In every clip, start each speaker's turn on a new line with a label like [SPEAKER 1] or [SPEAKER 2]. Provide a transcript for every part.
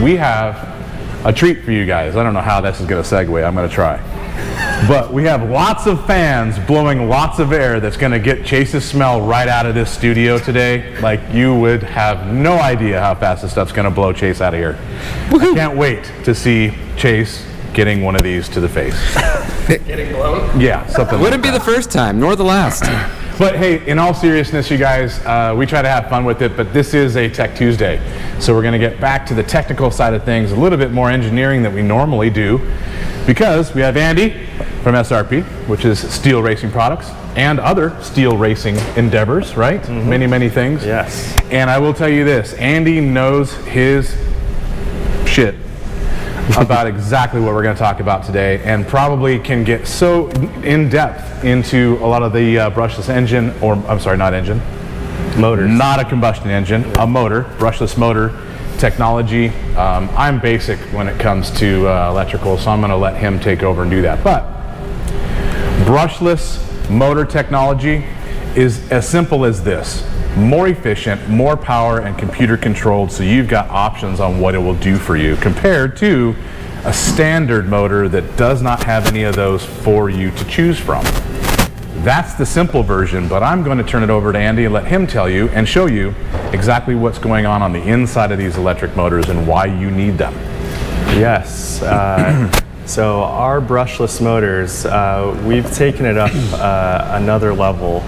[SPEAKER 1] We have a treat for you guys. I don't know how this is going to segue. I'm going to try. But we have lots of fans blowing lots of air that's going to get Chase's smell right out of this studio today. Like, you would have no idea how fast this stuff's going to blow Chase out of here. I can't wait to see Chase getting one of these to the face.
[SPEAKER 2] Getting blown?
[SPEAKER 1] Yeah, something
[SPEAKER 3] Wouldn't be the first time, nor the last.
[SPEAKER 1] But hey, in all seriousness, you guys, we try to have fun with it, but this is a Tech Tuesday. So we're going to get back to the technical side of things, a little bit more engineering than we normally do, because we have Andy from SRP, which is Steele Racing Products, and other Steele Racing endeavors, right? Mm-hmm. Many, many things.
[SPEAKER 2] Yes.
[SPEAKER 1] And I will tell you this, Andy knows his shit about exactly what we're going to talk about today, and probably can get so in depth into a lot of the brushless engine, or I'm sorry, not engine,
[SPEAKER 2] Motors.
[SPEAKER 1] Not a combustion engine, a motor, brushless motor technology. I'm basic when it comes to electrical, so I'm going to let him take over and do that. But brushless motor technology is as simple as this. More efficient, more power, and computer controlled, so you've got options on what it will do for you compared to a standard motor that does not have any of those for you to choose from. That's the simple version, but I'm going to turn it over to Andy and let him tell you and show you exactly what's going on the inside of these electric motors and why you need them.
[SPEAKER 2] Yes. So our brushless motors, we've taken it up another level.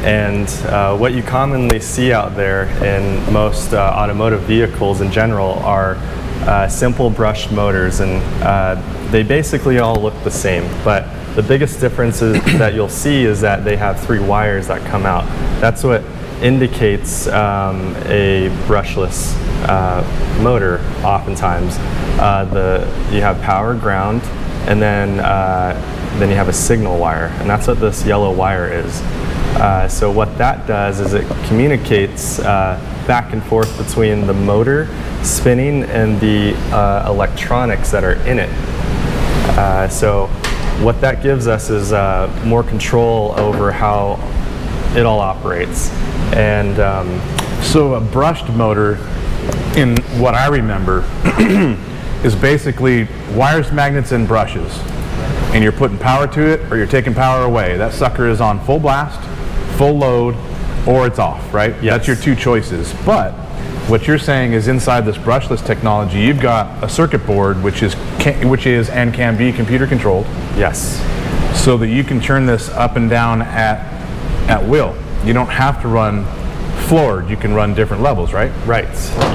[SPEAKER 2] And what you commonly see out there in most automotive vehicles in general are simple brushed motors, and they basically all look the same. But the biggest difference that you'll see is that they have 3 wires that come out. That's what indicates a brushless motor oftentimes. You have power, ground, and then you have a signal wire, and that's what this yellow wire is. So what that does is it communicates back and forth between the motor spinning and the electronics that are in it. So what that gives us is more control over how it all operates. And
[SPEAKER 1] so a brushed motor, in what I remember, is basically wires, magnets, and brushes. And you're putting power to it or you're taking power away. That sucker is on full blast, full load, or it's off, right?
[SPEAKER 2] Yes.
[SPEAKER 1] That's your 2 choices. But what you're saying is inside this brushless technology, you've got a circuit board which is and can be computer controlled.
[SPEAKER 2] yes,
[SPEAKER 1] So that you can turn this up and down at will. You don't have to run floored. You can run different levels, right?
[SPEAKER 2] right,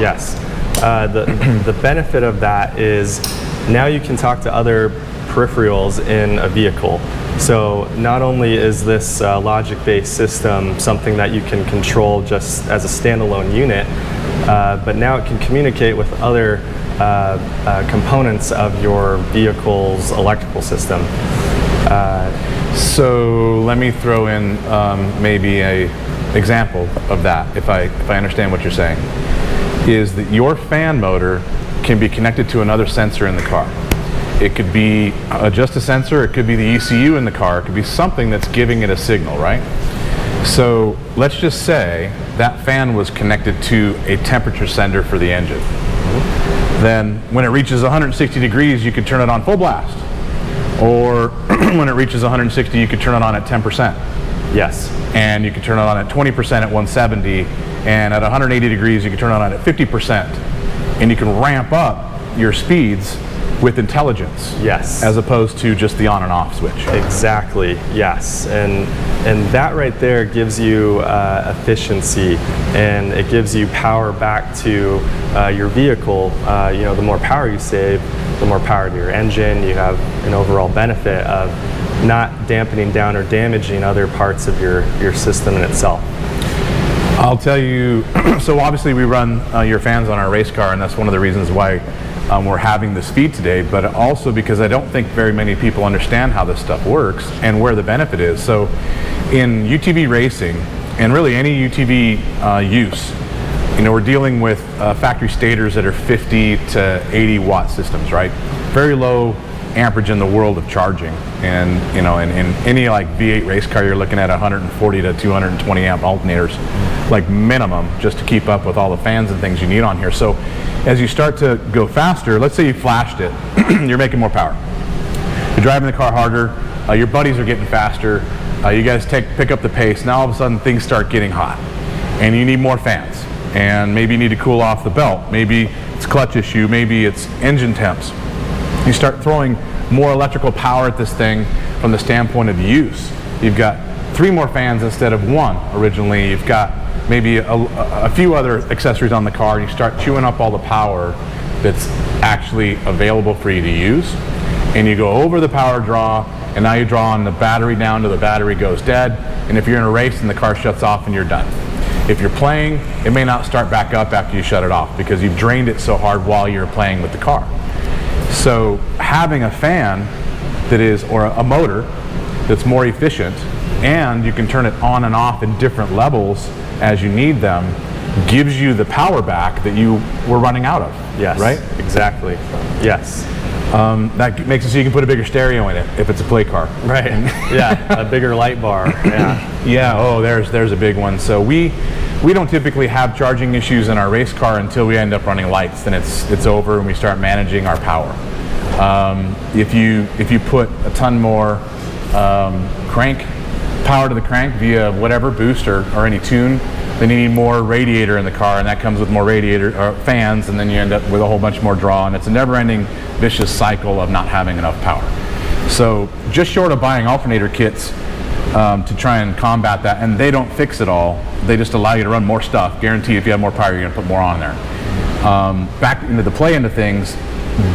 [SPEAKER 2] yes. The benefit of that is now you can talk to other peripherals in a vehicle. So not only is this logic-based system something that you can control just as a standalone unit, but now it can communicate with other components of your vehicle's electrical system.
[SPEAKER 1] So let me throw in maybe a example of that, if I understand what you're saying, is that your fan motor can be connected to another sensor in the car. It could be just a sensor, it could be the ECU in the car, it could be something that's giving it a signal, right? So let's just say that fan was connected to a temperature sender for the engine. Then when it reaches 160 degrees, you could turn it on full blast. Or when it reaches 160, you could turn it on at 10%.
[SPEAKER 2] Yes.
[SPEAKER 1] And you could turn it on at 20% at 170. And at 180 degrees, you could turn it on at 50%. And you can ramp up your speeds with intelligence.
[SPEAKER 2] Yes.
[SPEAKER 1] As opposed to just the on and off switch.
[SPEAKER 2] Exactly, yes. And that right there gives you efficiency, and it gives you power back to your vehicle. The more power you save, the more power to your engine. You have an overall benefit of not dampening down or damaging other parts of your system in itself.
[SPEAKER 1] I'll tell you, so obviously we run your fans on our race car, and that's one of the reasons why we're having this feed today, but also because I don't think very many people understand how this stuff works and where the benefit is. So in UTV racing, and really any UTV use, we're dealing with factory stators that are 50 to 80 watt systems, right? Very low amperage in the world of charging. And you know, in any like V8 race car, you're looking at 140 to 220 amp alternators, like minimum, just to keep up with all the fans and things you need on here. So as you start to go faster, let's say you flashed it, you're making more power. You're driving the car harder, your buddies are getting faster, you guys pick up the pace, now all of a sudden things start getting hot and you need more fans, and maybe you need to cool off the belt, maybe it's clutch issue, maybe it's engine temps. You start throwing more electrical power at this thing from the standpoint of use. You've got 3 more fans instead of 1 originally. You've got maybe a few other accessories on the car, and you start chewing up all the power that's actually available for you to use. And you go over the power draw, and now you draw on the battery down till the battery goes dead. And if you're in a race and the car shuts off and you're done. If you're playing, it may not start back up after you shut it off because you've drained it so hard while you're playing with the car. So having a fan that is, or a motor that's more efficient, and you can turn it on and off in different levels as you need them, gives you the power back that you were running out of.
[SPEAKER 2] Yes,
[SPEAKER 1] right?
[SPEAKER 2] Exactly. Yes.
[SPEAKER 1] That makes it so you can put a bigger stereo in it if it's a play car.
[SPEAKER 2] Right. Yeah, a bigger light bar. Yeah.
[SPEAKER 1] Yeah. Oh, there's a big one. So we don't typically have charging issues in our race car until we end up running lights. Then it's over and we start managing our power. If you put a ton more crank power to the crank via whatever boost or any tune, then you need more radiator in the car, and that comes with more radiator or fans, and then you end up with a whole bunch more draw, and it's a never-ending vicious cycle of not having enough power. So just short of buying alternator kits to try and combat that, and they don't fix it all, they just allow you to run more stuff. Guaranteed if you have more power, you're going to put more on there. Back into the play end of things,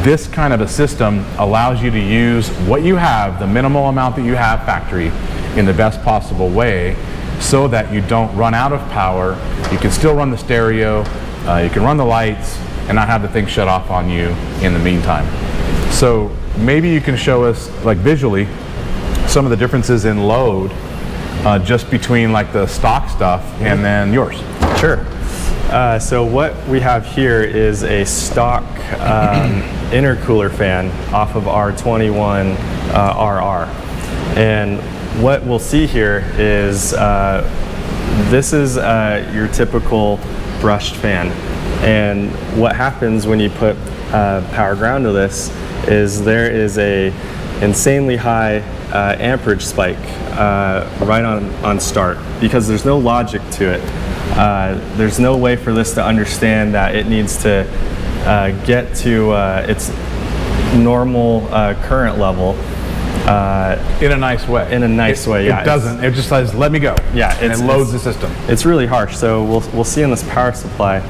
[SPEAKER 1] this kind of a system allows you to use what you have, the minimal amount that you have factory, in the best possible way, so that you don't run out of power. You can still run the stereo, you can run the lights, and not have the thing shut off on you in the meantime. So maybe you can show us, like visually, some of the differences in load just between like the stock stuff and then yours.
[SPEAKER 2] Sure. So what we have here is a stock intercooler fan off of our 21 RR. And what we'll see here is this is your typical brushed fan. And what happens when you put power ground to this is there is a insanely high amperage spike right on start, because there's no logic to it. There's no way for this to understand that it needs to get to its normal current level.
[SPEAKER 1] In a nice way.
[SPEAKER 2] In a nice way, yeah.
[SPEAKER 1] It doesn't. It just says, let me go.
[SPEAKER 2] Yeah.
[SPEAKER 1] And it loads the system.
[SPEAKER 2] It's really harsh. So we'll see in this power supply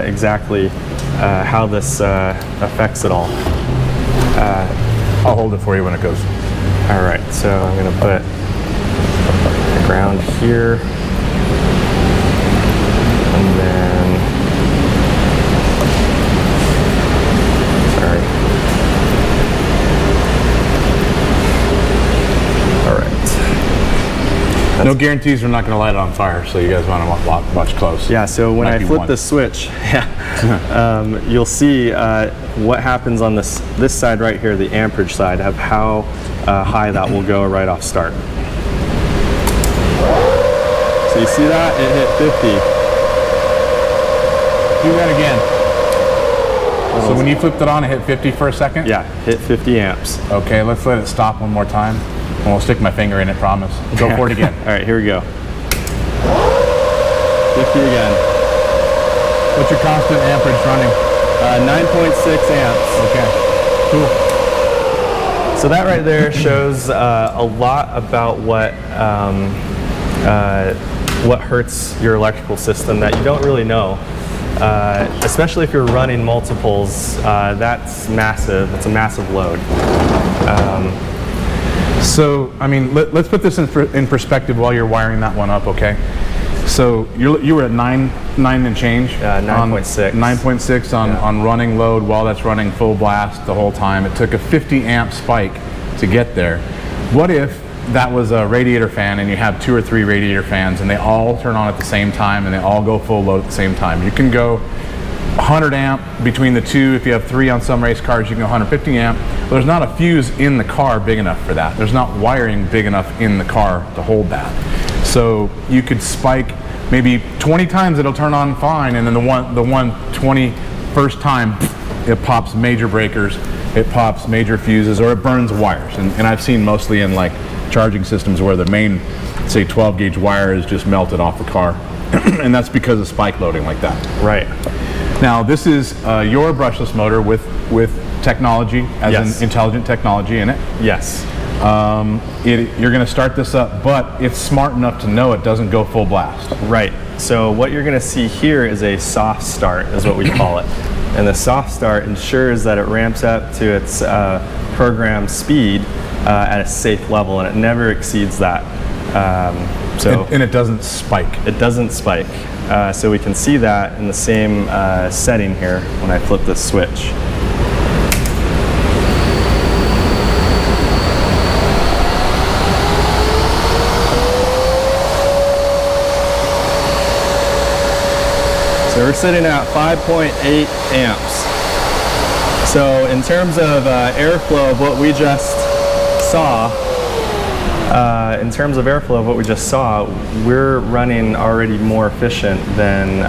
[SPEAKER 2] exactly how this affects it all.
[SPEAKER 1] I'll hold it for you when it goes.
[SPEAKER 2] All right. So I'm going to put the ground here. And then, sorry. All right.
[SPEAKER 1] No guarantees we're not going to light it on fire, so you guys want to watch close.
[SPEAKER 2] Yeah, so when I flip
[SPEAKER 1] one.
[SPEAKER 2] the switch, you'll see what happens on this side right here, the amperage side, of how high that will go right off start. So you see that? It hit 50.
[SPEAKER 1] Do that again. So when you flipped it on, it hit 50 for a second?
[SPEAKER 2] Yeah, hit 50 amps.
[SPEAKER 1] Okay, let's let it stop one more time. And we'll stick my finger in it, promise. Go for it again.
[SPEAKER 2] All right, here we go. 50 again.
[SPEAKER 1] What's your constant amperage running?
[SPEAKER 2] 9.6 amps.
[SPEAKER 1] Okay, cool.
[SPEAKER 2] So that right there shows a lot about what hurts your electrical system that you don't really know. Especially if you're running multiples, that's massive. It's a massive load.
[SPEAKER 1] So, I mean, let's put this in perspective while you're wiring that one up, okay? So you were at 9 and change?
[SPEAKER 2] 9.6.
[SPEAKER 1] 9.6 on running load while that's running full blast the whole time. It took a 50 amp spike to get there. What if that was a radiator fan and you have 2 or 3 radiator fans and they all turn on at the same time and they all go full load at the same time? You can go 100 amp between the two. If you have 3 on some race cars, you can go 150 amp. But there's not a fuse in the car big enough for that. There's not wiring big enough in the car to hold that. So you could spike maybe 20 times, it'll turn on fine, and then the 21st time, it pops major breakers, it pops major fuses, or it burns wires. And I've seen mostly in like charging systems where the main, say 12 gauge wire is just melted off the car. And that's because of spike loading like that.
[SPEAKER 2] Right.
[SPEAKER 1] Now this is your brushless motor with technology, as
[SPEAKER 2] Yes.
[SPEAKER 1] in intelligent technology in it.
[SPEAKER 2] Yes.
[SPEAKER 1] You're going to start this up, but it's smart enough to know it doesn't go full blast.
[SPEAKER 2] Right. So what you're going to see here is a soft start, is what we call it. And the soft start ensures that it ramps up to its programmed speed at a safe level, and it never exceeds that.
[SPEAKER 1] And it doesn't spike.
[SPEAKER 2] It doesn't spike. So we can see that in the same setting here when I flip this switch. So we're sitting at 5.8 amps. So in terms of airflow of what we just saw, we're running already more efficient than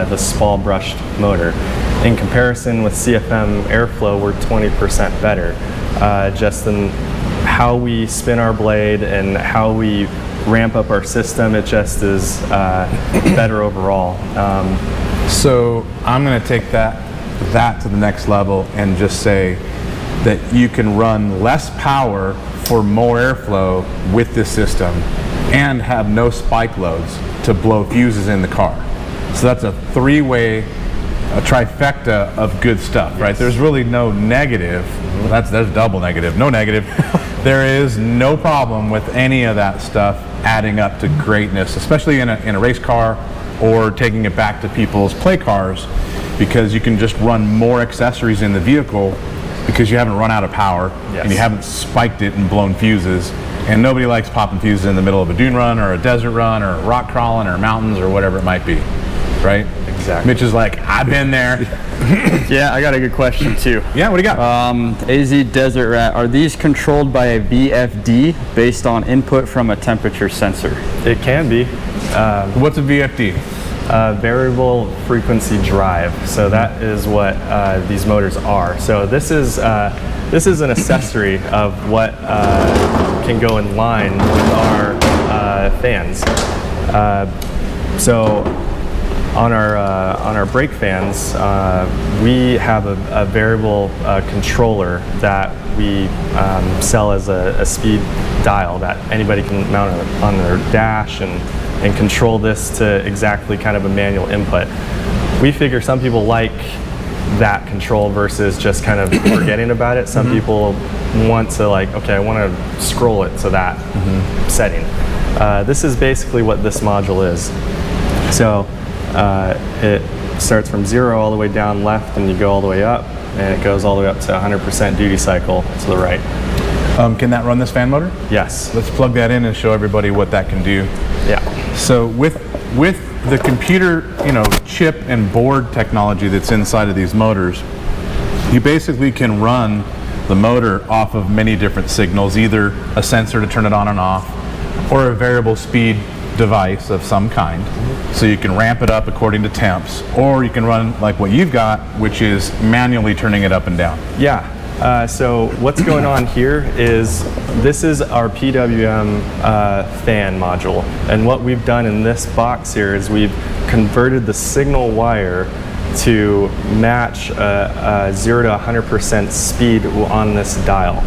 [SPEAKER 2] the Spall brushed motor. In comparison with CFM airflow, we're 20% better. Just in how we spin our blade and how we ramp up our system, it just is better overall.
[SPEAKER 1] So I'm going to take that to the next level and just say that you can run less power for more airflow with this system and have no spike loads to blow fuses in the car. So that's a three-way, a trifecta of good stuff, yes. Right? There's really no negative. There's double negative. No negative. There is no problem with any of that stuff adding up to greatness, especially in a race car or taking it back to people's play cars, because you can just run more accessories in the vehicle because you haven't run out of power, yes. And you haven't spiked it and blown fuses. And nobody likes popping fuses in the middle of a dune run or a desert run or rock crawling or mountains or whatever it might be, right?
[SPEAKER 2] Exactly.
[SPEAKER 1] Mitch is like, I've been there.
[SPEAKER 4] Yeah, I got a good question too.
[SPEAKER 1] Yeah, what do you got?
[SPEAKER 4] AZ Desert Rat, are these controlled by a VFD based on input from a temperature sensor?
[SPEAKER 2] It can be.
[SPEAKER 1] What's a VFD?
[SPEAKER 2] Variable frequency drive. So that is what these motors are. So this is an accessory of what can go in line with our fans. So on our brake fans, we have a variable controller that we sell as a speed dial that anybody can mount on their dash and control this to exactly kind of a manual input. We figure some people like that control versus just kind of forgetting about it. Some people want to okay, I want to scroll it to that setting. This is basically what this module is. So it starts from 0 all the way down left, and you go all the way up, and it goes all the way up to 100% duty cycle to the right.
[SPEAKER 1] Can that run this fan motor?
[SPEAKER 2] Yes.
[SPEAKER 1] Let's plug that in and show everybody what that can do.
[SPEAKER 2] Yeah.
[SPEAKER 1] So with the computer, chip and board technology that's inside of these motors, you basically can run the motor off of many different signals, either a sensor to turn it on and off, or a variable speed device of some kind. So you can ramp it up according to temps, or you can run like what you've got, which is manually turning it up and down.
[SPEAKER 2] Yeah. So what's going on here is this is our PWM fan module, and what we've done in this box here is we've converted the signal wire to match 0 to 100% speed on this dial.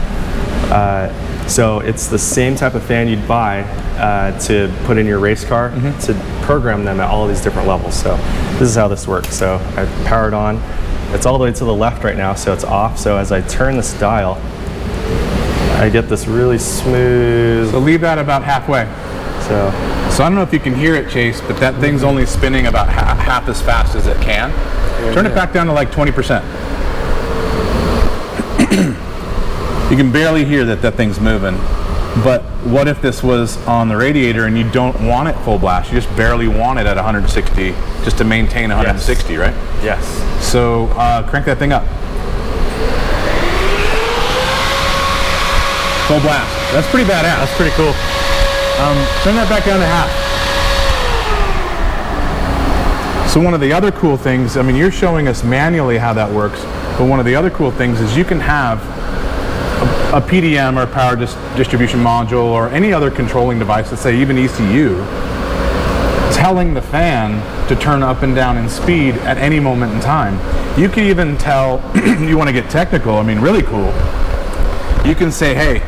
[SPEAKER 2] So it's the same type of fan you'd buy to put in your race car to program them at all these different levels. So this is how this works. So I power it on. It's all the way to the left right now, so it's off. So as I turn this dial, I get this really smooth.
[SPEAKER 1] So leave that about halfway.
[SPEAKER 2] So
[SPEAKER 1] I don't know if you can hear it, Chase, but that thing's only spinning about half as fast as it can. Turn it back down to like 20%. You can barely hear that thing's moving, But what if this was on the radiator and you don't want it full blast? You just barely want it at 160 just to maintain 160, right?
[SPEAKER 2] Yes.
[SPEAKER 1] So crank that thing up. Full blast. That's pretty badass.
[SPEAKER 2] That's pretty cool.
[SPEAKER 1] Turn that back down to half. So one of the other cool things, I mean, you're showing us manually how that works, but one of the other cool things is you can have a PDM or power distribution module or any other controlling device, let's say even ECU, telling the fan to turn up and down in speed at any moment in time. You can even tell, you want to get technical, I mean really cool, you can say, hey,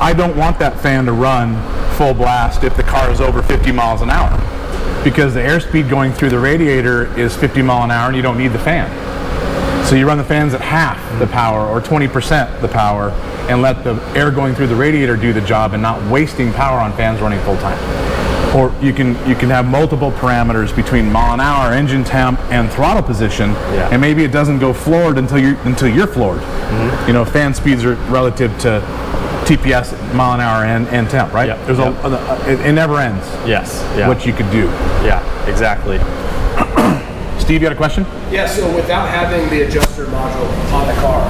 [SPEAKER 1] I don't want that fan to run full blast if the car is over 50 miles an hour because the airspeed going through the radiator is 50 mile an hour and you don't need the fan. So you run the fans at half the power or 20% the power and let the air going through the radiator do the job and not wasting power on fans running full time. Or you can have multiple parameters between mile an hour, engine temp, and throttle position, and maybe it doesn't go floored until you're floored. You know, fan speeds are relative to TPS, mile an hour, and temp, right?
[SPEAKER 2] Yep.
[SPEAKER 1] There's it never ends.
[SPEAKER 2] Yes.
[SPEAKER 1] What you could do.
[SPEAKER 2] Yeah, exactly.
[SPEAKER 1] Steve, you got a question?
[SPEAKER 5] Yeah, so without having the adjuster module on the car,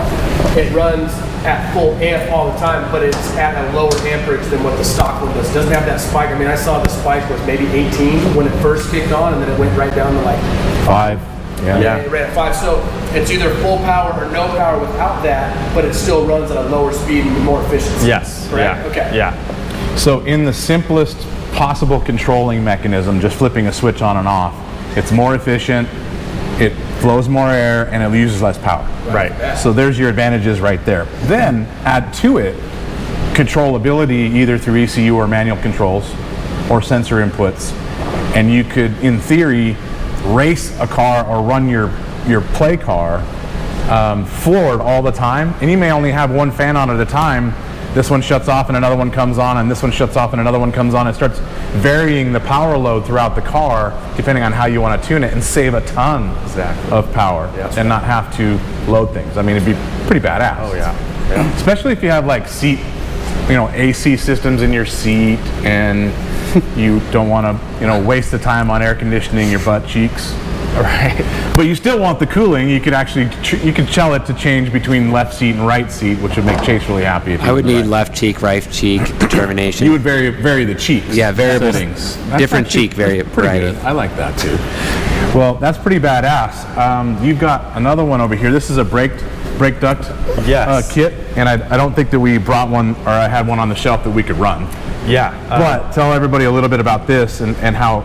[SPEAKER 5] it runs at full amp all the time, but it's at a lower amperage than what the stock one does. It doesn't have that spike. I mean, I saw the spike was maybe 18 when it first kicked on, and then it went right down to like
[SPEAKER 1] 5.
[SPEAKER 5] Yeah, it ran at 5. So it's either full power or no power without that, but it still runs at a lower speed and more efficiency.
[SPEAKER 2] Yes.
[SPEAKER 5] Correct?
[SPEAKER 2] Yeah.
[SPEAKER 5] Okay.
[SPEAKER 2] Yeah.
[SPEAKER 1] So in the simplest possible controlling mechanism, just flipping a switch on and off, it's more efficient, it flows more air, and it uses less power.
[SPEAKER 2] Right.
[SPEAKER 1] So there's your advantages right there. Then add to it controllability either through ECU or manual controls or sensor inputs, and you could, in theory, race a car or run your play car floored all the time, and you may only have one fan on at a time. This one shuts off and another one comes on, and this one shuts off and another one comes on. It starts varying the power load throughout the car depending on how you want to tune it and save a ton of power and not have to load things. I mean, it'd be pretty badass.
[SPEAKER 2] Oh yeah.
[SPEAKER 1] Especially if you have like seat, AC systems in your seat and you don't want to, waste the time on air conditioning your butt cheeks. Right, but you still want the cooling. You could actually, you could tell it to change between left seat and right seat, which would make Chase really happy. If
[SPEAKER 3] I would need left cheek, right cheek determination.
[SPEAKER 1] You would vary the cheeks.
[SPEAKER 3] Yeah, variable
[SPEAKER 1] settings.
[SPEAKER 3] Different cheek variety.
[SPEAKER 1] Good. I like that too. Well, that's pretty badass. You've got another one over here. This is a brake duct kit, and I don't think that we brought one, or I had one on the shelf that we could run.
[SPEAKER 2] Yeah.
[SPEAKER 1] But tell everybody a little bit about this and how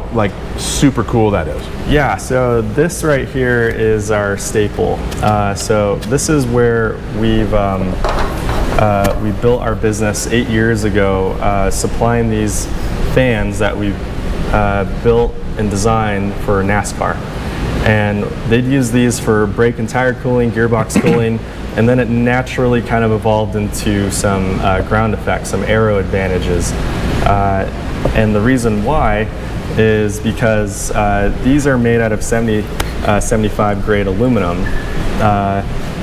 [SPEAKER 1] super cool that is.
[SPEAKER 2] Yeah, so this right here is our staple. So this is where we built our business 8 years ago, supplying these fans that we built and designed for NASCAR. And they'd use these for brake and tire cooling, gearbox cooling, and then it naturally kind of evolved into some ground effects, some aero advantages. And the reason why is because these are made out of 75 grade aluminum,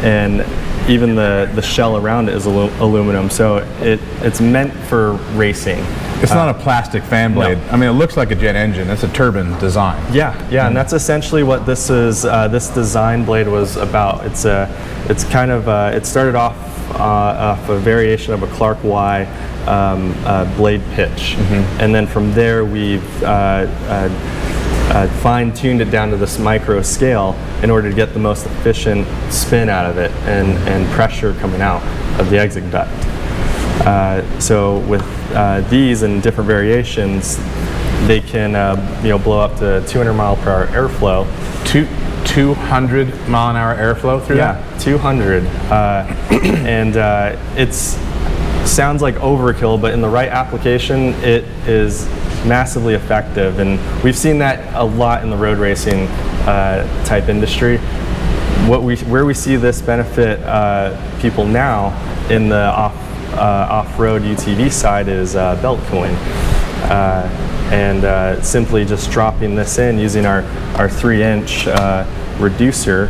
[SPEAKER 2] and even the shell around it is aluminum, so it's meant for racing.
[SPEAKER 1] It's not a plastic fan blade. No. I mean, it looks like a jet engine. It's a turbine design.
[SPEAKER 2] Yeah, and that's essentially what this is. This design blade was about. It's kind of it started off a variation of a Clark Y blade pitch, and then from there we've fine-tuned it down to this micro scale in order to get the most efficient spin out of it and pressure coming out of the exit duct. So with these and different variations, they can blow up to 200 mile per hour airflow.
[SPEAKER 1] 200 mile an hour airflow through that?
[SPEAKER 2] Yeah, 200. And it sounds like overkill, but in the right application, it is massively effective. And we've seen that a lot in the road racing type industry. Where we see this benefit people now in the off-road UTV side is belt cooling, and simply just dropping this in using our 3-inch reducer,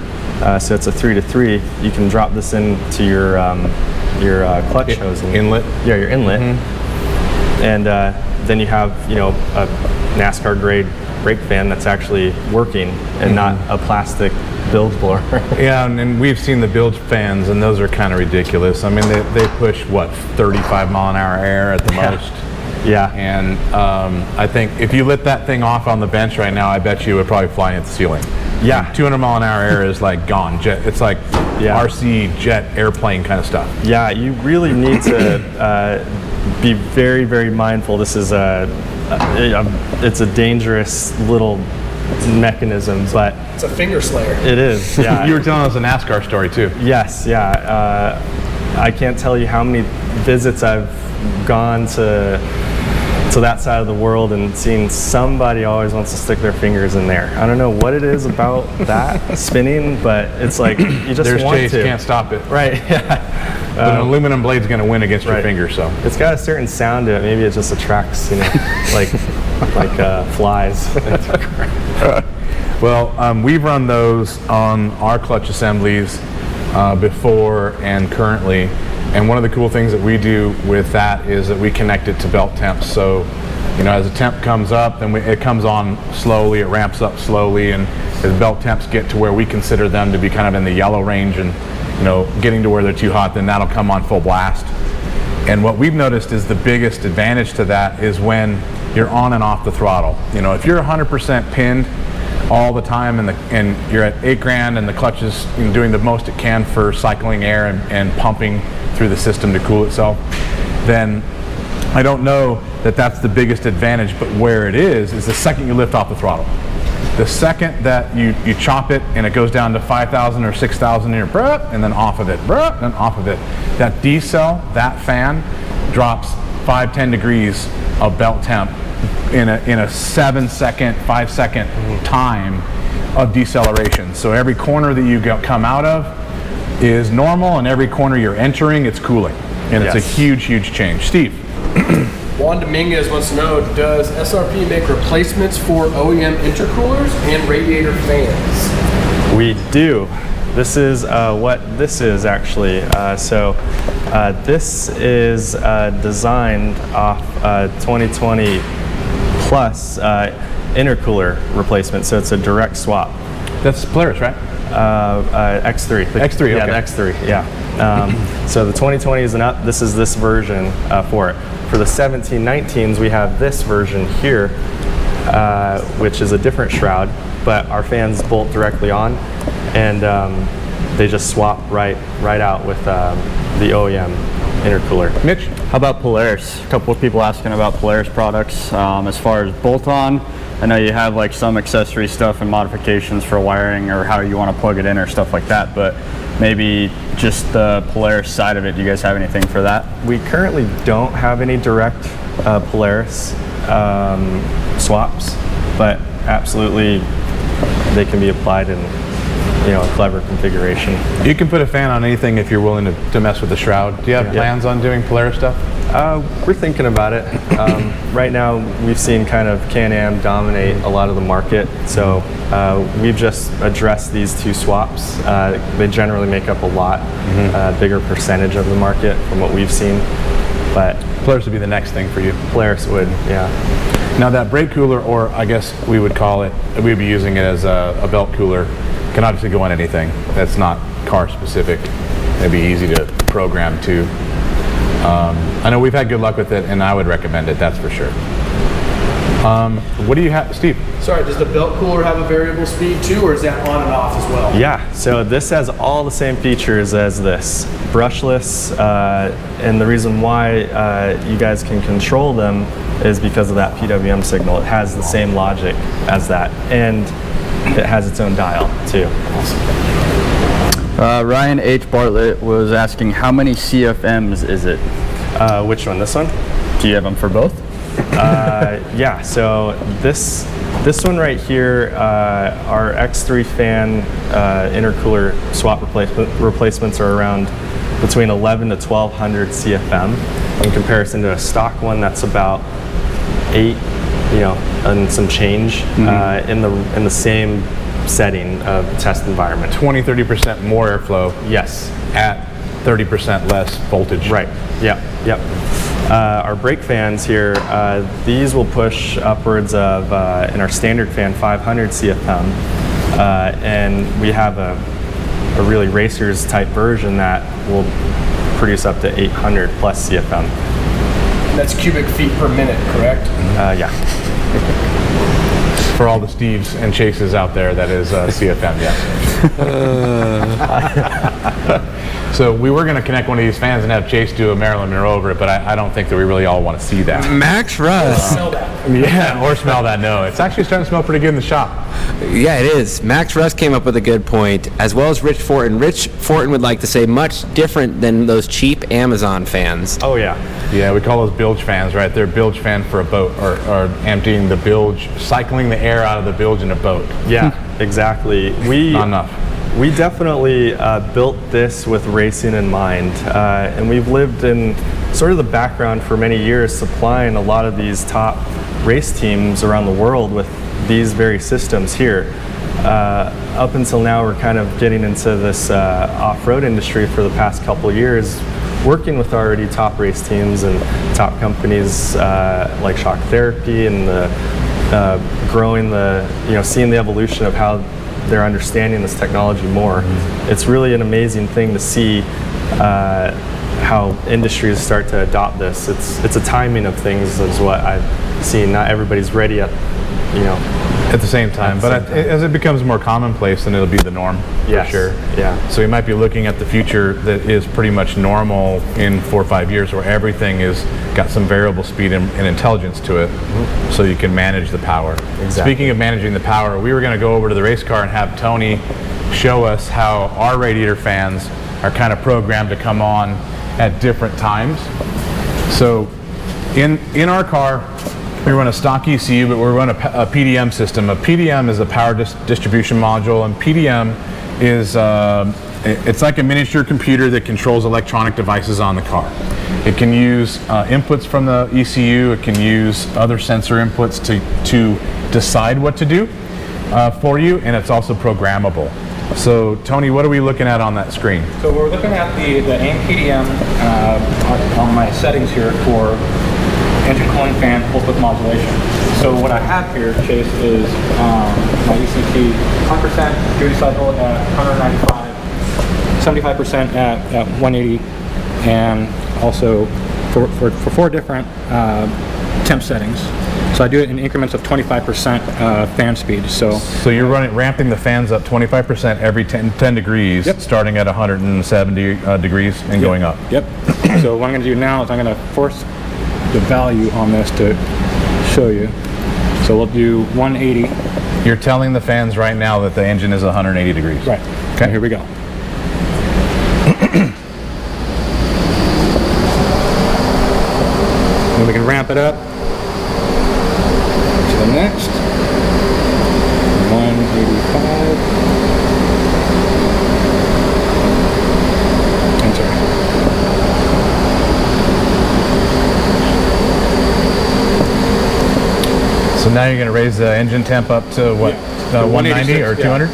[SPEAKER 2] so it's a 3-to-3. You can drop this into your clutch hose
[SPEAKER 1] inlet.
[SPEAKER 2] Yeah, your inlet, And then you have, a NASCAR grade brake fan that's actually working and not a plastic bilge blower.
[SPEAKER 1] Yeah, and we've seen the bilge fans, and those are kind of ridiculous. I mean, they push, what, 35 mile an hour air at the most?
[SPEAKER 2] Yeah.
[SPEAKER 1] And I think if you lit that thing off on the bench right now, I bet you it would probably fly at the ceiling.
[SPEAKER 2] Yeah.
[SPEAKER 1] 200 mile an hour air is like gone. It's like RC jet airplane kind of stuff.
[SPEAKER 2] Yeah, you really need to be very, very mindful. This is it's a dangerous little mechanism, but
[SPEAKER 5] It's a finger slayer.
[SPEAKER 2] it is. Yeah.
[SPEAKER 1] You were telling us a NASCAR story too.
[SPEAKER 2] Yes, yeah. I can't tell you how many visits I've gone to that side of the world and seen somebody always wants to stick their fingers in there. I don't know what it is about that spinning, but it's like you just
[SPEAKER 1] There's
[SPEAKER 2] want
[SPEAKER 1] Chase,
[SPEAKER 2] to.
[SPEAKER 1] can't stop it.
[SPEAKER 2] Right. Yeah.
[SPEAKER 1] But an aluminum blade's going to win against your
[SPEAKER 2] Right.
[SPEAKER 1] finger, so.
[SPEAKER 2] It's got a certain sound to it. Maybe it just attracts, like flies.
[SPEAKER 1] Well, we've run those on our clutch assemblies before and currently. And one of the cool things that we do with that is that we connect it to belt temps. So, as the temp comes up, then it comes on slowly, it ramps up slowly, and as belt temps get to where we consider them to be kind of in the yellow range and, getting to where they're too hot, then that'll come on full blast. And what we've noticed is the biggest advantage to that is when you're on and off the throttle. If you're 100% pinned all the time and you're at 8 grand and the clutch is doing the most it can for cycling air and pumping through the system to cool itself, then I don't know that that's the biggest advantage, but where it is the second you lift off the throttle. The second that you chop it and it goes down to 5,000 or 6,000 and you're and then off of it, and off of it, that D-cell, that fan drops 5-10 degrees of belt temp in a 7-second, 5-second time of deceleration. So every corner that you come out of is normal, and every corner you're entering, it's cooling. And it's a huge, huge change. Steve?
[SPEAKER 5] Juan Dominguez wants to know, does SRP make replacements for OEM intercoolers and radiator fans?
[SPEAKER 2] We do. This is what this is actually. This is designed off 2020 plus intercooler replacement, so it's a direct swap.
[SPEAKER 1] That's Polaris, right?
[SPEAKER 2] X3.
[SPEAKER 1] X3,
[SPEAKER 2] Yeah,
[SPEAKER 1] okay.
[SPEAKER 2] the X3, yeah. So the 2020 is an up, this is this version for it. For the 1719s, we have this version here, which is a different shroud, but our fans bolt directly on, and they just swap right out with the OEM intercooler.
[SPEAKER 1] Mitch?
[SPEAKER 4] How about Polaris? A couple of people asking about Polaris products. As far as bolt-on, I know you have like some accessory stuff and modifications for wiring or how you want to plug it in or stuff like that, but maybe just the Polaris side of it, do you guys have anything for that?
[SPEAKER 2] We currently don't have any direct Polaris swaps, but absolutely they can be applied in a clever configuration.
[SPEAKER 1] You can put a fan on anything if you're willing to mess with the shroud. Do you have plans on doing Polaris stuff?
[SPEAKER 2] We're thinking about it. Right now, we've seen kind of Can-Am dominate a lot of the market, so we've just addressed these two swaps. They generally make up a lot bigger percentage of the market from what we've seen, but
[SPEAKER 1] Polaris would be the next thing for you.
[SPEAKER 2] Polaris would, yeah.
[SPEAKER 1] Now that brake cooler, or I guess we would call it, we'd be using it as a belt cooler, can obviously go on anything that's not car specific. It'd be easy to program too. I know we've had good luck with it, and I would recommend it, that's for sure. What do you have, Steve?
[SPEAKER 5] Sorry, does the belt cooler have a variable speed too, or is that on and off as well?
[SPEAKER 2] Yeah, so this has all the same features as this. Brushless, and the reason why you guys can control them is because of that PWM signal. It has the same logic as that, and it has its own dial too.
[SPEAKER 4] Ryan H. Bartlett was asking, how many CFMs is it?
[SPEAKER 2] Which one, this one?
[SPEAKER 4] Do you have them for both?
[SPEAKER 2] Yeah, so this one right here, our X3 fan intercooler swap replacements are around between 11 to 1200 CFM in comparison to a stock one that's about 8, and some change in the same setting of test environment.
[SPEAKER 1] 20-30% more airflow
[SPEAKER 2] Yes.
[SPEAKER 1] at 30% less voltage.
[SPEAKER 2] Right. Yeah. Yep. Our brake fans here, these will push upwards of, in our standard fan, 500 CFM. And we have a really racers type version that will produce up to 800 plus CFM.
[SPEAKER 5] That's cubic feet per minute, correct?
[SPEAKER 2] Yeah.
[SPEAKER 1] For all the Steves and Chases out there, that is CFM, yes. So we were going to connect one of these fans and have Chase do a Marilyn Monroe over it, but I don't think that we really all want to see that.
[SPEAKER 3] Max Russ.
[SPEAKER 5] Smell that.
[SPEAKER 1] Yeah, or smell that. No, it's actually starting to smell pretty good in the shop.
[SPEAKER 3] Yeah, it is. Max Russ came up with a good point, as well as Rich Fortin. Rich Fortin would like to say much different than those cheap Amazon fans.
[SPEAKER 2] Oh, yeah.
[SPEAKER 1] Yeah, we call those bilge fans, right? They're a bilge fan for a boat, or emptying the bilge, cycling the air out of the bilge in a boat.
[SPEAKER 2] Yeah, exactly.
[SPEAKER 1] Not enough.
[SPEAKER 2] We definitely built this with racing in mind, and we've lived in sort of the background for many years, supplying a lot of these top race teams around the world with these very systems here. Up until now, we're kind of getting into this off-road industry for the past couple of years, working with already top race teams and top companies like Shock Therapy, and growing seeing the evolution of how they're understanding this technology more. It's really an amazing thing to see how industries start to adopt this. It's a timing of things is what I've seen. Not everybody's ready at
[SPEAKER 1] the same time, but as it becomes more commonplace, then it'll be the norm.
[SPEAKER 2] Yes.
[SPEAKER 1] For sure.
[SPEAKER 2] Yeah.
[SPEAKER 1] So we might be looking at the future that is pretty much normal in 4 or 5 years, where everything is got some variable speed and intelligence to it, so you can manage the power.
[SPEAKER 2] Exactly.
[SPEAKER 1] Speaking of managing the power, we were going to go over to the race car and have Tony show us how our radiator fans are kind of programmed to come on at different times. So in our car, we run a stock ECU, but we run a PDM system. A PDM is a power distribution module, and PDM is it's like a miniature computer that controls electronic devices on the car. It can use inputs from the ECU. It can use other sensor inputs to decide what to do for you, and it's also programmable. So, Tony, what are we looking at on that screen?
[SPEAKER 6] So we're looking at the AIM PDM on my settings here for engine cooling fan pulse width modulation. So what I have here, Chase, is my ECT 100% duty cycle at 195, 75% at 180, and also for 4 different temp settings. So I do it in increments of 25% fan speed. So
[SPEAKER 1] you're ramping the fans up 25% every 10 degrees,
[SPEAKER 6] yep,
[SPEAKER 1] starting at 170 degrees and
[SPEAKER 6] yep,
[SPEAKER 1] going up.
[SPEAKER 6] Yep. So what I'm going to do now is I'm going to force the value on this to show you. So we'll do 180.
[SPEAKER 1] You're telling the fans right now that the engine is 180 degrees.
[SPEAKER 6] Right.
[SPEAKER 1] Okay.
[SPEAKER 6] Here we go. And we can ramp it up to the next 185. Enter.
[SPEAKER 1] So now you're going to raise the engine temp up to what,
[SPEAKER 6] Yeah.
[SPEAKER 1] 190 or 200?
[SPEAKER 6] Yeah.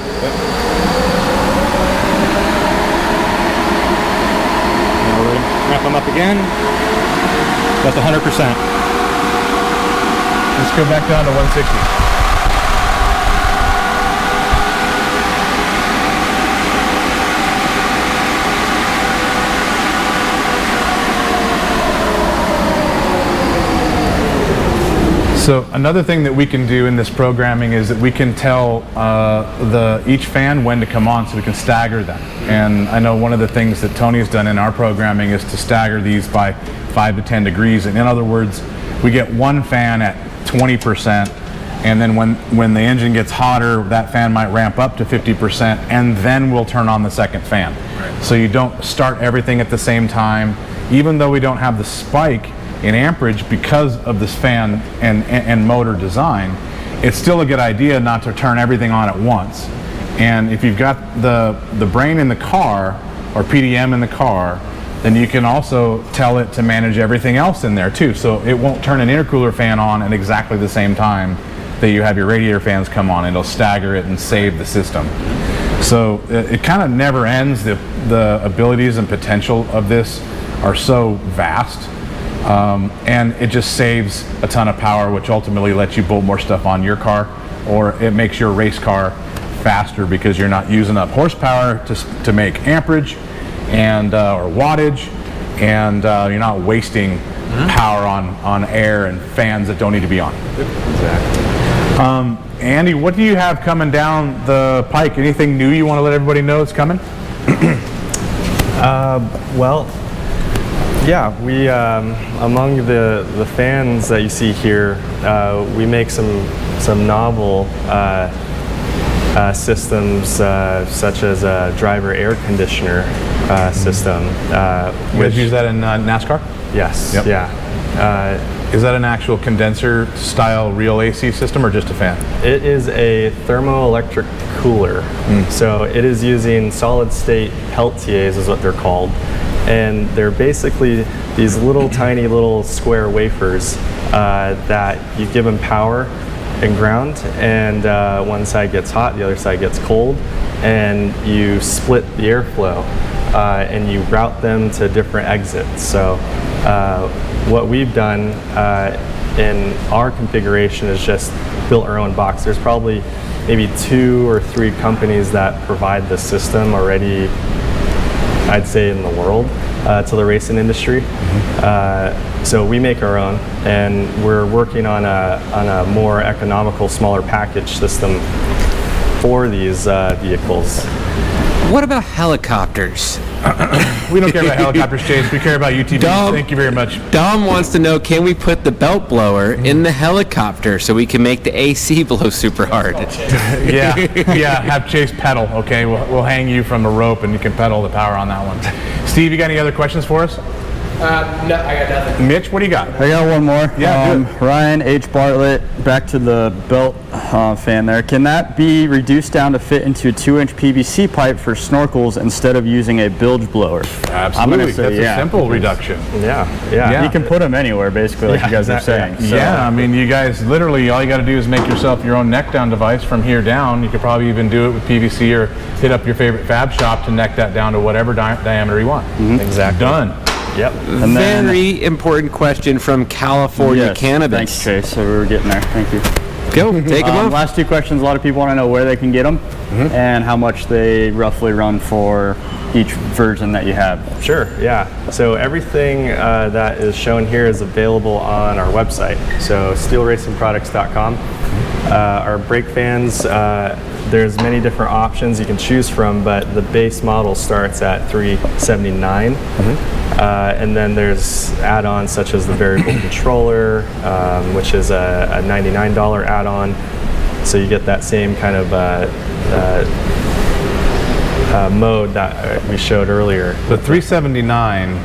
[SPEAKER 6] Now we're going to ramp them up again. That's 100%.
[SPEAKER 1] Let's go back down to 160. So another thing that we can do in this programming is that we can tell each fan when to come on, so we can stagger them. And I know one of the things that Tony has done in our programming is to stagger these by 5 to 10 degrees. And in other words, we get one fan at 20%, and then when the engine gets hotter, that fan might ramp up to 50%, and then we'll turn on the second fan. Right. So you don't start everything at the same time. Even though we don't have the spike in amperage because of this fan and motor design, it's still a good idea not to turn everything on at once. And if you've got the brain in the car, or PDM in the car, then you can also tell it to manage everything else in there too. So it won't turn an intercooler fan on at exactly the same time that you have your radiator fans come on. It'll stagger it and save the system. So it kind of never ends. The abilities and potential of this are so vast And it just saves a ton of power, which ultimately lets you bolt more stuff on your car, or it makes your race car faster because you're not using up horsepower to make amperage and or wattage, and you're not wasting power on air and fans that don't need to be on.
[SPEAKER 3] Exactly.
[SPEAKER 1] Andy, what do you have coming down the pike? Anything new you want to let everybody know is coming?
[SPEAKER 2] Well, yeah, we among the fans that you see here, we make some novel systems such as a driver air conditioner system.
[SPEAKER 1] You guys use that in NASCAR?
[SPEAKER 2] Yes.
[SPEAKER 1] Yep.
[SPEAKER 2] Yeah.
[SPEAKER 1] Is that an actual condenser style real AC system or just a fan?
[SPEAKER 2] It is a thermoelectric cooler. So it is using solid state Peltiers is what they're called. And they're basically these little tiny little square wafers that you give them power and ground, and one side gets hot, the other side gets cold, and you split the airflow and you route them to different exits. So what we've done in our configuration is just built our own box. There's probably maybe 2 or 3 companies that provide the system already, I'd say, in the world to the racing industry. So we make our own, and we're working on a more economical, smaller package system for these vehicles.
[SPEAKER 3] What about helicopters?
[SPEAKER 1] We don't care about helicopters, Chase. We care about UTVs.
[SPEAKER 3] Dom-
[SPEAKER 1] Thank you very much.
[SPEAKER 3] Dom wants to know, can we put the belt blower in the helicopter so we can make the AC blow super hard?
[SPEAKER 1] Yeah, have Chase pedal, okay? We'll hang you from a rope and you can pedal the power on that one. Steve, you got any other questions for us?
[SPEAKER 5] No, I got nothing.
[SPEAKER 1] Mitch, what do you got?
[SPEAKER 4] I got one more.
[SPEAKER 1] Yeah, do it.
[SPEAKER 4] Ryan H. Bartlett, back to the belt fan there. Can that be reduced down to fit into a 2-inch PVC pipe for snorkels instead of using a bilge blower?
[SPEAKER 1] Absolutely.
[SPEAKER 4] Say,
[SPEAKER 1] That's a simple reduction.
[SPEAKER 2] Yeah.
[SPEAKER 4] You can put them anywhere, basically, like you guys are saying. So,
[SPEAKER 1] Yeah, I mean, you guys literally, all you got to do is make yourself your own neck down device from here down. You could probably even do it with PVC or hit up your favorite fab shop to neck that down to whatever diameter you want.
[SPEAKER 2] Exactly.
[SPEAKER 1] Done.
[SPEAKER 2] Yep.
[SPEAKER 4] And then,
[SPEAKER 3] Very important question from California
[SPEAKER 4] yes,
[SPEAKER 3] Cannabis.
[SPEAKER 4] Thanks, Chase. So we were getting there. Thank you.
[SPEAKER 3] Go, take them off.
[SPEAKER 4] Last 2 questions. A lot of people want to know where they can get them and how much they roughly run for each version that you have.
[SPEAKER 2] Sure, yeah. So everything that is shown here is available on our website, so steeleracingproducts.com. Our brake fans, there's many different options you can choose from, but the base model starts at $379. And then there's add-ons such as the variable controller, which is a $99 add-on. So you get that same kind of mode that we showed earlier.
[SPEAKER 1] The 379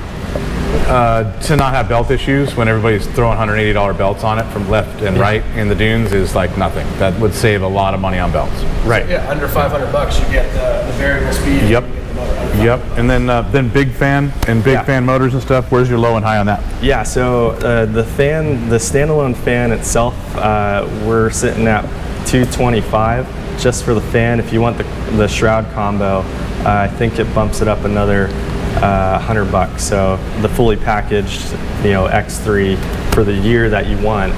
[SPEAKER 1] to not have belt issues when everybody's throwing $180 belts on it from left and right in the dunes is like nothing. That would save a lot of money on belts.
[SPEAKER 2] Right.
[SPEAKER 5] Yeah, under $500 you get the variable speed.
[SPEAKER 1] Yep.
[SPEAKER 5] You get the motor under
[SPEAKER 1] Yep. And then big fan and big fan motors and stuff. Where's your low and high on that?
[SPEAKER 2] Yeah, so the standalone fan itself, we're sitting at $225 just for the fan. If you want the shroud combo, I think it bumps it up another $100. So the fully packaged, X3 for the year that you want,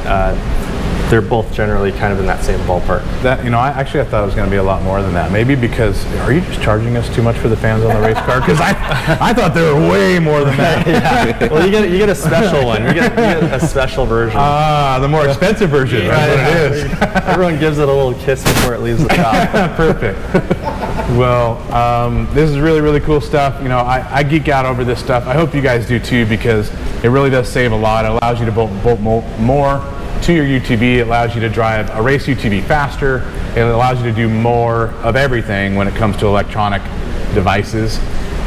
[SPEAKER 2] they're both generally kind of in that same ballpark.
[SPEAKER 1] That I thought it was going to be a lot more than that. Maybe because are you just charging us too much for the fans on the race car? Because I thought they were way more than that.
[SPEAKER 2] Yeah. Well, you get a special one. You get a special version.
[SPEAKER 1] The more expensive version. That's what it is.
[SPEAKER 2] Everyone gives it a little kiss before it leaves the shop.
[SPEAKER 1] Perfect. Well, this is really, really cool stuff. I geek out over this stuff. I hope you guys do too, because it really does save a lot. It allows you to bolt more to your UTV. It allows you to drive a race UTV faster. It allows you to do more of everything when it comes to electronic devices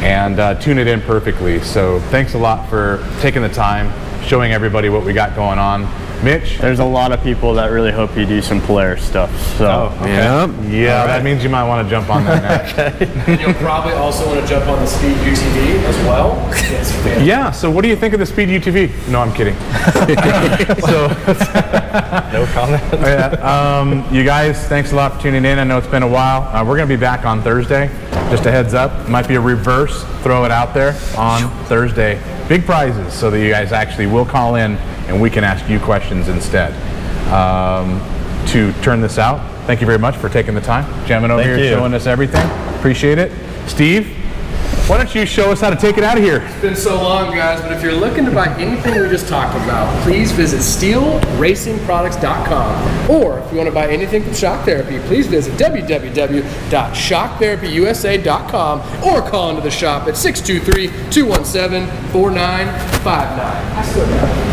[SPEAKER 1] and tune it in perfectly. So thanks a lot for taking the time, showing everybody what we got going on. Mitch?
[SPEAKER 4] There's a lot of people that really hope you do some Polaris stuff. So
[SPEAKER 1] Yeah, that means you might want to jump on that next.
[SPEAKER 5] And you'll probably also want to jump on the Speed UTV as well. Yes,
[SPEAKER 1] Yeah, so what do you think of the Speed UTV? No, I'm kidding.
[SPEAKER 2] No comment.
[SPEAKER 1] You guys, thanks a lot for tuning in. I know it's been a while. We're going to be back on Thursday. Just a heads up. Might be a reverse. Throw it out there on Thursday. Big prizes so that you guys actually will call in and we can ask you questions instead. To turn this out, thank you very much for taking the time. Gentlemen over here showing us everything. Appreciate it. Steve, why don't you show us how to take it out of here?
[SPEAKER 5] It's been so long, guys, but if you're looking to buy anything we just talked about, please visit steeleracingproducts.com. Or if you want to buy anything from Shock Therapy, please visit www.shocktherapyusa.com or call into the shop at 623-217-4959. I still got it.